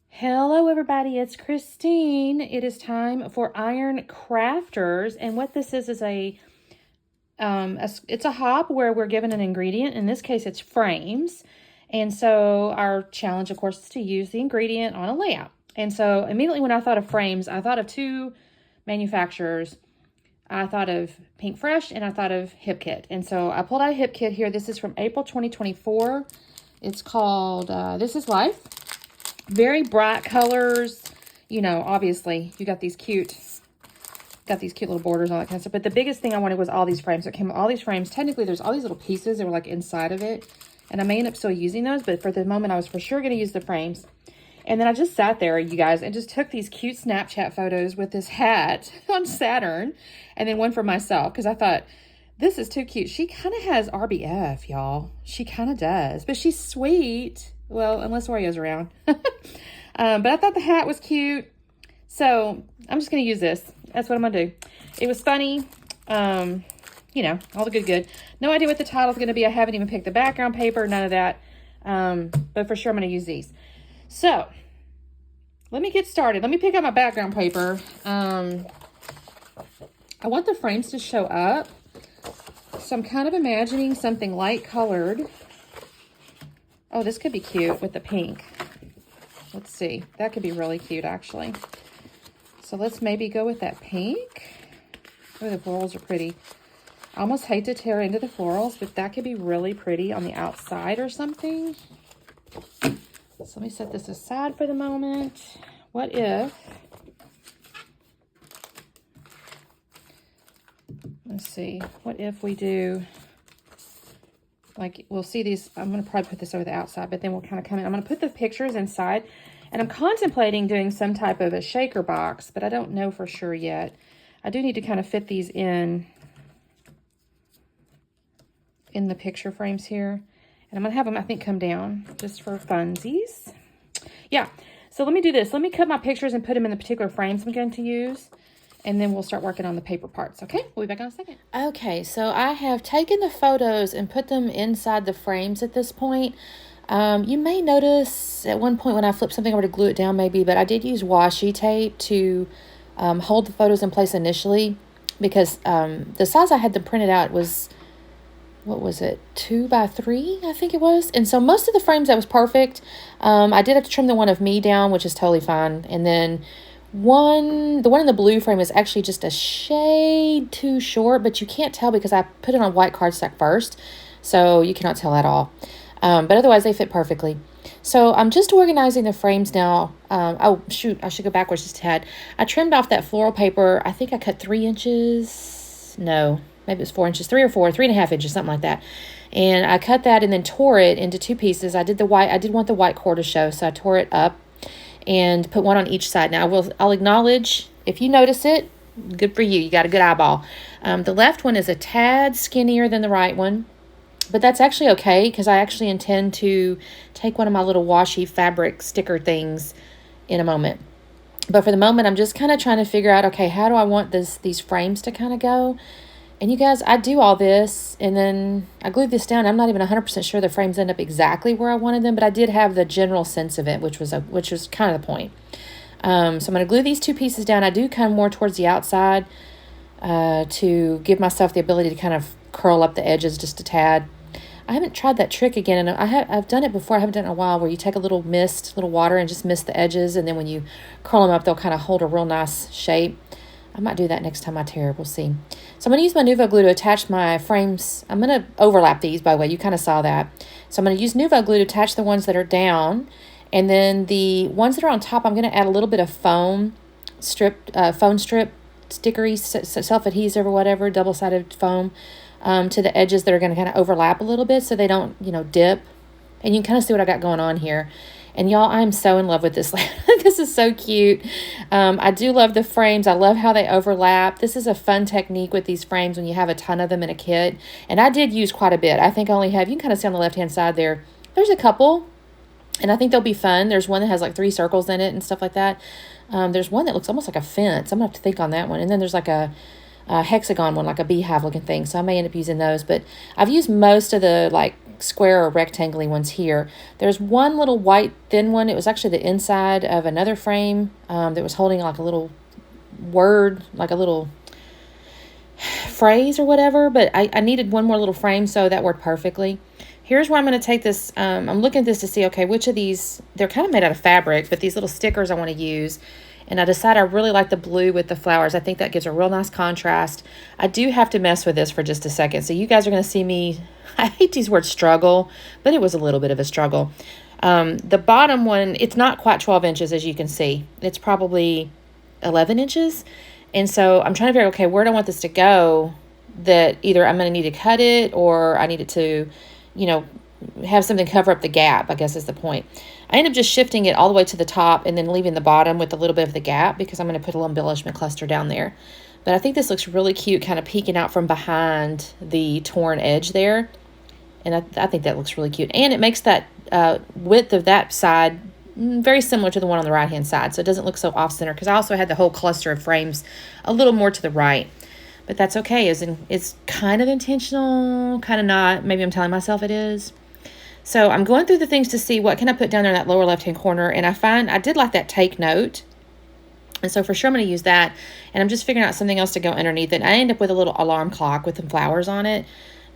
Hello everybody, it's Christine. It is time for Iron Crafters, and what this is it's a hop where we're given an ingredient. In this case, it's frames. And so our challenge, of course, is to use the ingredient on a layout. And so immediately when I thought of frames, I thought of two manufacturers. I thought of Pink Fresh and I thought of Hip Kit. And so I pulled out a Hip Kit here. This is from April 2024. It's called This Is Life. Very bright colors. You know, obviously, you got these cute little borders, all that kind of stuff. But the biggest thing I wanted was all these frames. So it came with all these frames. Technically, there's all these little pieces that were like inside of it. And I may end up still using those, but for the moment, I was for sure going to use the frames. And then I just sat there, you guys, and just took these cute Snapchat photos with this hat on Saturn. And then one for myself, because I thought, this is too cute. She kind of has RBF, y'all. She kind of does. But she's sweet. Well, unless Oreo's around. But I thought the hat was cute. So I'm just going to use this. That's what I'm going to do. It was funny. You know, all the good. No idea what the title's going to be. I haven't even picked the background paper. None of that. But for sure, I'm going to use these. So let me get started. Let me pick up my background paper. I want the frames to show up. So I'm kind of imagining something light colored. Oh, this could be cute with the pink. Let's see. That could be really cute, actually. So let's maybe go with that pink. Oh, the florals are pretty. I almost hate to tear into the florals, but that could be really pretty on the outside or something. So let me set this aside for the moment. What if... Let's see. What if we do... Like, we'll see these, I'm going to probably put this over the outside, but then we'll kind of come in. I'm going to put the pictures inside, and I'm contemplating doing some type of a shaker box, but I don't know for sure yet. I do need to kind of fit these in the picture frames here. And I'm going to have them, I think, come down just for funsies. Yeah, so let me do this. Let me cut my pictures and put them in the particular frames I'm going to use. And then we'll start working on the paper parts, okay? We'll be back in a second. Okay, so I have taken the photos and put them inside the frames at this point. You may notice at one point when I flipped something over to glue it down maybe, but I did use washi tape to hold the photos in place initially because the size I had them printed out was, what was it, 2 by 3, I think it was. And so most of the frames, that was perfect. I did have to trim the one of me down, which is totally fine. And then the one in the blue frame is actually just a shade too short, but you can't tell because I put it on white cardstock first, so you cannot tell at all. But otherwise, they fit perfectly. So I'm just organizing the frames now. Oh, shoot, I should go backwards just a tad. I trimmed off that floral paper. I think I cut 3 inches. No, maybe it was 4 inches, 3 or 4, 3.5 inches, something like that. And I cut that and then tore it into 2 pieces. I did want the white core to show, so I tore it up and put one on each side. Now, I'll acknowledge, if you notice it, good for you. You got a good eyeball. The left one is a tad skinnier than the right one, but that's actually okay because I actually intend to take one of my little washi fabric sticker things in a moment. But for the moment, I'm just kind of trying to figure out, okay, how do I want these frames to kind of go? And you guys, I do all this, and then I glued this down. I'm not even 100% sure the frames end up exactly where I wanted them, but I did have the general sense of it, which was kind of the point. So I'm going to glue these 2 pieces down. I do come more towards the outside to give myself the ability to kind of curl up the edges just a tad. I haven't tried that trick again, and I've done it before. I haven't done it in a while, where you take a little water, and just mist the edges, and then when you curl them up, they'll kind of hold a real nice shape. I might do that next time I tear. We'll see. So I'm going to use my Nuvo glue to attach my frames. I'm going to overlap these, by the way. You kind of saw that. So I'm going to use Nuvo glue to attach the ones that are down. And then the ones that are on top, I'm going to add a little bit of foam strip, stickery, self-adhesive or whatever, double-sided foam to the edges that are going to kind of overlap a little bit so they don't, dip. And you can kind of see what I got going on here. And y'all, I'm so in love with this. This is so cute. I do love the frames. I love how they overlap. This is a fun technique with these frames when you have a ton of them in a kit. And I did use quite a bit. I think I only have, you can kind of see on the left-hand side there, there's a couple. And I think they'll be fun. There's one that has like 3 circles in it and stuff like that. There's one that looks almost like a fence. I'm going to have to think on that one. And then there's like a hexagon one, like a beehive looking thing. So I may end up using those. But I've used most of the like square or rectangular ones here. There's one little white thin one. It was actually the inside of another frame that was holding like a little word, like a little phrase or whatever, but I needed one more little frame, so that worked perfectly. Here's where I'm going to take this. I'm looking at this to see, okay, which of these, they're kind of made out of fabric, but these little stickers I want to use. And I decided I really like the blue with the flowers. I think that gives a real nice contrast. I do have to mess with this for just a second. So you guys are going to see me, I hate these words struggle, but it was a little bit of a struggle. The bottom one, it's not quite 12 inches as you can see. It's probably 11 inches. And so I'm trying to figure out, okay, where do I want this to go? That either I'm going to need to cut it or I need it to, you know, have something cover up the gap, I guess is the point. I end up just shifting it all the way to the top and then leaving the bottom with a little bit of the gap because I'm going to put a little embellishment cluster down there. But I think this looks really cute, kind of peeking out from behind the torn edge there. And I think that looks really cute. And it makes that width of that side very similar to the one on the right-hand side. So it doesn't look so off-center because I also had the whole cluster of frames a little more to the right. But that's okay. It's kind of intentional, kind of not. Maybe I'm telling myself it is. So I'm going through the things to see what can I put down there in that lower left-hand corner. And I did like that take note. And so for sure I'm going to use that. And I'm just figuring out something else to go underneath it. I end up with a little alarm clock with some flowers on it.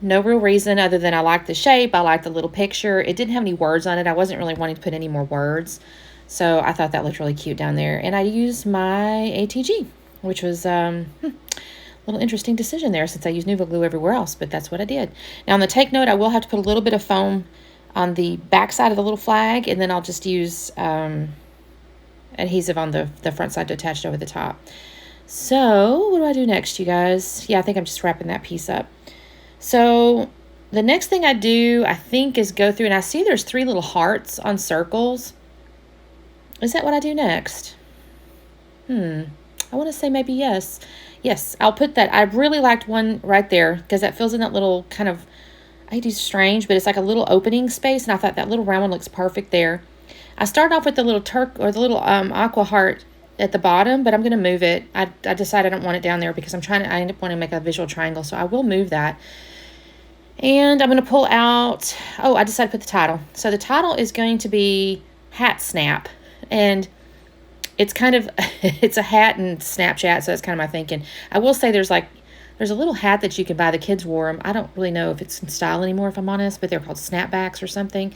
No real reason other than I like the shape. I like the little picture. It didn't have any words on it. I wasn't really wanting to put any more words. So I thought that looked really cute down there. And I used my ATG, which was a little interesting decision there since I use Nuva glue everywhere else. But that's what I did. Now on the take note, I will have to put a little bit of foam on the back side of the little flag, and then I'll just use adhesive on the front side to attach it over the top. So what do I do next, you guys? Yeah, I think I'm just wrapping that piece up. So the next thing I do, I think, is go through, and I see there's 3 little hearts on circles. Is that what I do next? I want to say maybe yes. Yes, I'll put that. I really liked one right there because that fills in that little kind of, I hate to use strange, but it's like a little opening space, and I thought that little round one looks perfect there. I started off with the little aqua heart at the bottom, but I'm going to move it. I decided I don't want it down there because I end up wanting to make a visual triangle, so I will move that. And I'm going to pull out, I decided to put the title. So the title is going to be Hat Snap, and it's kind of, it's a hat and Snapchat, so that's kind of my thinking. I will say there's a little hat that you can buy. The kids wore them. I don't really know if it's in style anymore, if I'm honest, but they're called snapbacks or something.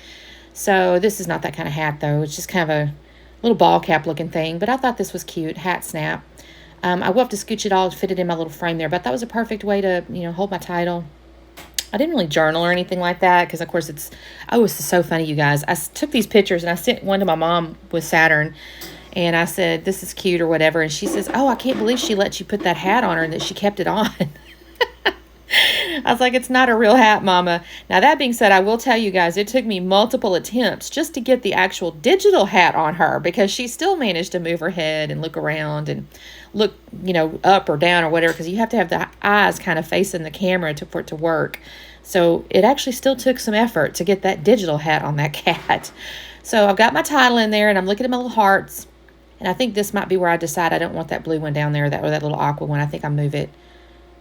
So this is not that kind of hat, though. It's just kind of a little ball cap looking thing, but I thought this was cute. Hat snap. I will have to scooch it all to fit it in my little frame there, but that was a perfect way to, hold my title. I didn't really journal or anything like that because, of course, it's so funny, you guys. I took these pictures and I sent one to my mom with Saturn. And I said, this is cute or whatever. And she says, I can't believe she let you put that hat on her and that she kept it on. I was like, it's not a real hat, Mama. Now, that being said, I will tell you guys, it took me multiple attempts just to get the actual digital hat on her because she still managed to move her head and look around and look, up or down or whatever because you have to have the eyes kind of facing the camera for it to work. So it actually still took some effort to get that digital hat on that cat. So I've got my title in there and I'm looking at my little hearts. And I think this might be where I decide I don't want that blue one down there, that little aqua one. I think I move it.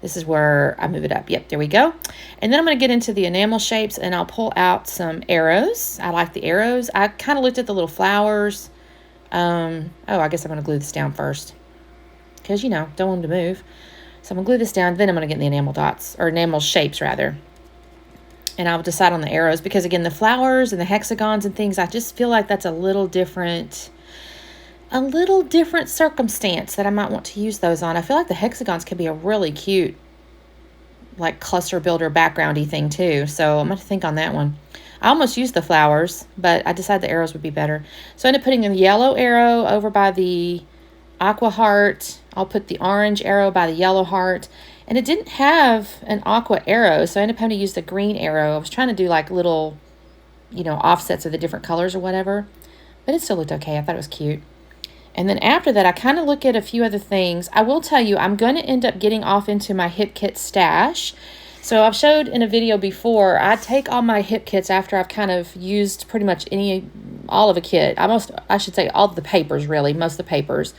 This is where I move it up. Yep, there we go. And then I'm going to get into the enamel shapes, and I'll pull out some arrows. I like the arrows. I kind of looked at the little flowers. I guess I'm going to glue this down first because, don't want them to move. So I'm going to glue this down. Then I'm going to get the enamel dots, or enamel shapes, rather. And I'll decide on the arrows because, again, the flowers and the hexagons and things, I just feel like that's a little different circumstance that I might want to use those on. I feel like the hexagons could be a really cute, like, cluster builder backgroundy thing too. So I'm going to think on that one. I almost used the flowers, but I decided the arrows would be better. So I ended up putting a yellow arrow over by the aqua heart. I'll put the orange arrow by the yellow heart. And it didn't have an aqua arrow, so I ended up having to use the green arrow. I was trying to do like little, offsets of the different colors or whatever. But it still looked okay. I thought it was cute. And then after that, I kind of look at a few other things. I will tell you, I'm going to end up getting off into my hip kit stash. So I've showed in a video before, I take all my hip kits after I've kind of used pretty much all of a kit. I should say all of the papers, really, most of the papers.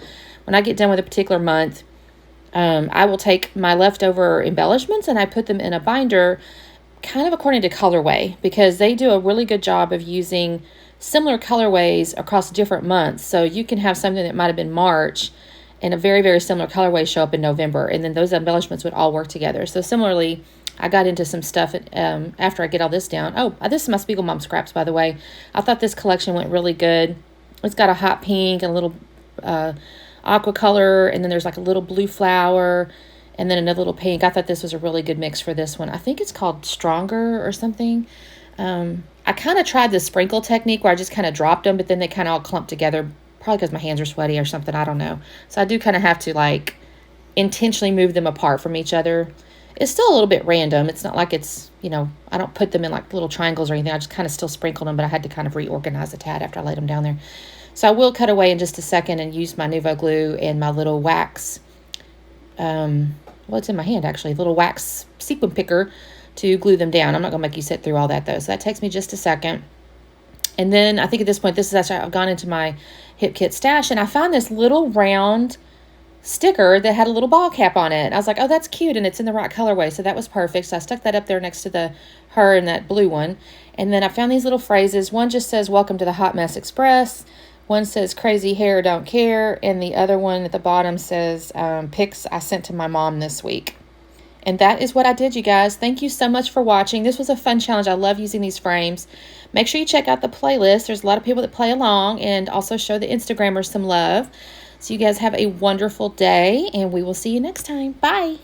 When I get done with a particular month, I will take my leftover embellishments and I put them in a binder kind of according to colorway, because they do a really good job of using similar colorways across different months. So you can have something that might have been March and a very, very similar colorway show up in November, and then those embellishments would all work together. So similarly, I got into some stuff after I get all this down. Oh, this is my Spiegel Mom scraps, by the way. I thought this collection went really good. It's got a hot pink and a little aqua color, and then there's like a little blue flower, and then another little pink. I thought this was a really good mix for this one. I think it's called Stronger or something. I kind of tried the sprinkle technique where I just kind of dropped them, but then they kind of all clumped together, probably because my hands are sweaty or something. I don't know. So I do kind of have to like intentionally move them apart from each other. It's still a little bit random. It's not like it's, you know, I don't put them in like little triangles or anything. I just kind of still sprinkled them, but I had to kind of reorganize a tad after I laid them down there. So I will cut away in just a second and use my Nuvo glue and my little wax, well, it's in my hand actually, little wax sequin picker to glue them down. I'm not going to make you sit through all that though. So that takes me just a second. And then I think at this point, this is actually, I've gone into my Hip Kit stash and I found this little round sticker that had a little ball cap on it. I was like, oh, that's cute, and it's in the right colorway, so that was perfect. So I stuck that up there next to her and that blue one. And then I found these little phrases. One just says, welcome to the Hot Mess Express. One says, crazy hair, don't care. And the other one at the bottom says, pics I sent to my mom this week. And that is what I did, you guys. Thank you so much for watching. This was a fun challenge. I love using these frames. Make sure you check out the playlist. There's a lot of people that play along, and also show the Instagrammers some love. So you guys have a wonderful day, and we will see you next time. Bye.